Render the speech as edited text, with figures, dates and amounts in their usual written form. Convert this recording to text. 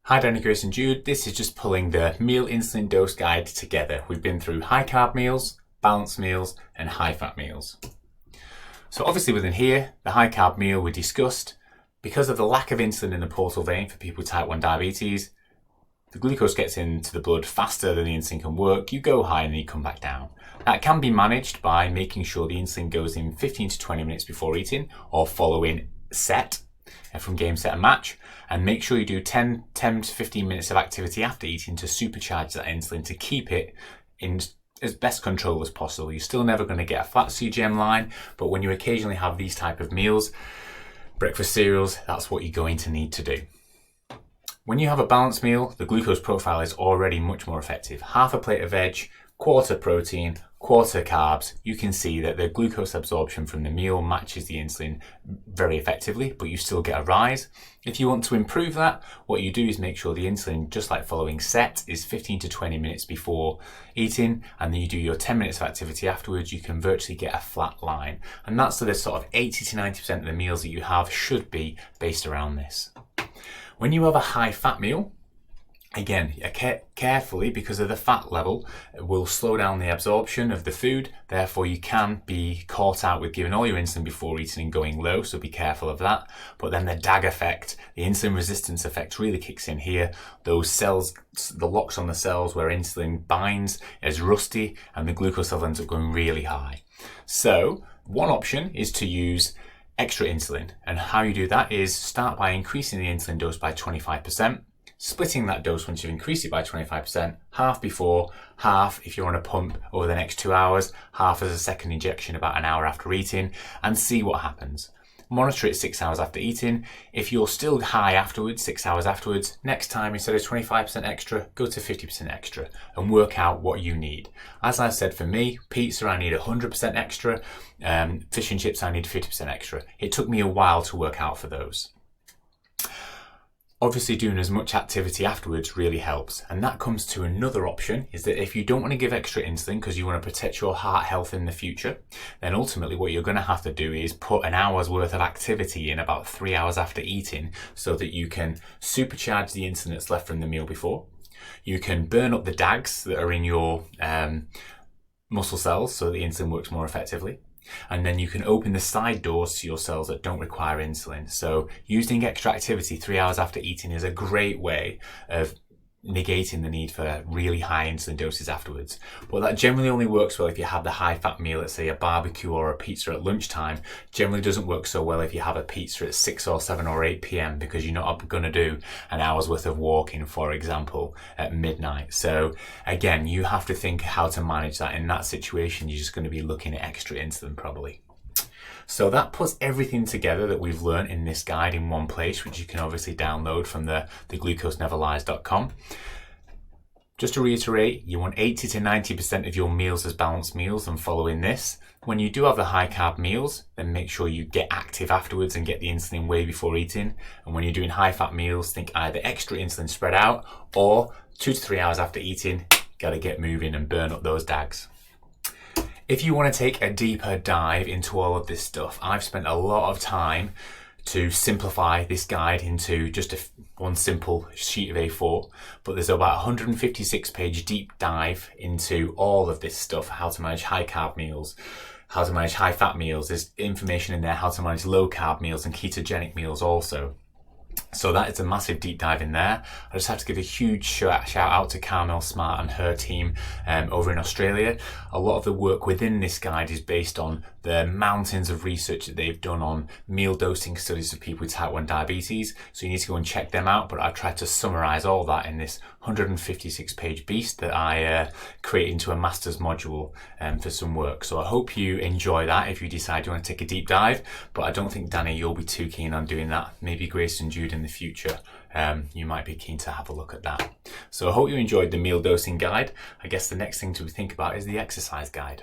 Hi Danny, Grace and Jude. This is just pulling the meal insulin dose guide together. We've been through high carb meals, balanced meals and high fat meals. So obviously within here, the high carb meal we discussed, because of the lack of insulin in the portal vein for people with type 1 diabetes, the glucose gets into the blood faster than the insulin can work. You go high and then you come back down. That can be managed by making sure the insulin goes in 15 to 20 minutes before eating or following set from game, set and match, and make sure you do 10 to 15 minutes of activity after eating to supercharge that insulin to keep it in as best control as possible. You're still never going to get a flat CGM line, but when you occasionally have these type of meals, breakfast cereals, that's what you're going to need to do. When you have a balanced meal, the glucose profile is already much more effective. Half a plate of veg, quarter protein, quarter carbs. You can see that the glucose absorption from the meal matches the insulin very effectively, but you still get a rise. If you want to improve that, what you do is make sure the insulin, just like following set, is 15 to 20 minutes before eating, and then you do your 10 minutes of activity afterwards. You can virtually get a flat line. And that's the sort of 80 to 90% of the meals that you have should be based around this. When you have a high fat meal, again, carefully, because of the fat level, it will slow down the absorption of the food. Therefore, you can be caught out with giving all your insulin before eating and going low, so be careful of that. But then the DAG effect, the insulin resistance effect, really kicks in here. Those cells, the locks on the cells where insulin binds is rusty and the glucose level ends up going really high. So one option is to use extra insulin, and how you do that is start by increasing the insulin dose by 25%, splitting that dose once you've increased it by 25%, half before, half if you're on a pump over the next 2 hours, half as a second injection about an hour after eating, and see what happens. Monitor it 6 hours after eating. If you're still high afterwards, 6 hours afterwards, next time instead of 25% extra, go to 50% extra and work out what you need. As I said, for me, pizza I need 100% extra, fish and chips I need 50% extra. It took me a while to work out for those. Obviously doing as much activity afterwards really helps, and that comes to another option, is that if you don't want to give extra insulin because you want to protect your heart health in the future, then ultimately what you're going to have to do is put an hour's worth of activity in about 3 hours after eating so that you can supercharge the insulin that's left from the meal before. You can burn up the DAGs that are in your muscle cells so that the insulin works more effectively. And then you can open the side doors to your cells that don't require insulin. So using extra activity 3 hours after eating is a great way of negating the need for really high insulin doses afterwards. But that generally only works well if you have the high fat meal, let's say a barbecue or a pizza at lunchtime. Generally doesn't work so well if you have a pizza at 6 or 7 or 8 p.m. because you're not going to do an hour's worth of walking, for example, at midnight. So again, you have to think how to manage that. In that situation, you're just going to be looking at extra insulin probably. So that puts everything together that we've learned in this guide in one place, which you can obviously download from the glucoseneverlies.com. Just to reiterate, you want 80 to 90% of your meals as balanced meals and following this. When you do have the high carb meals, then make sure you get active afterwards and get the insulin way before eating. And when you're doing high fat meals, think either extra insulin spread out or 2 to 3 hours after eating, gotta get moving and burn up those DAGs. If you want to take a deeper dive into all of this stuff, I've spent a lot of time to simplify this guide into just one simple sheet of A4, but there's about 156 page deep dive into all of this stuff, how to manage high carb meals, how to manage high fat meals. There's information in there how to manage low carb meals and ketogenic meals also. So that is a massive deep dive in there. I just have to give a huge shout out to Carmel Smart and her team over in Australia. A lot of the work within this guide is based on the mountains of research that they've done on meal dosing studies of people with type 1 diabetes. So you need to go and check them out. But I tried to summarize all that in this 156 page beast that I created into a master's module for some work. So I hope you enjoy that if you decide you want to take a deep dive. But I don't think, Danny, you'll be too keen on doing that. Maybe Grace and Jude in the future. You might be keen to have a look at that. So I hope you enjoyed the meal dosing guide. I guess the next thing to think about is the exercise guide.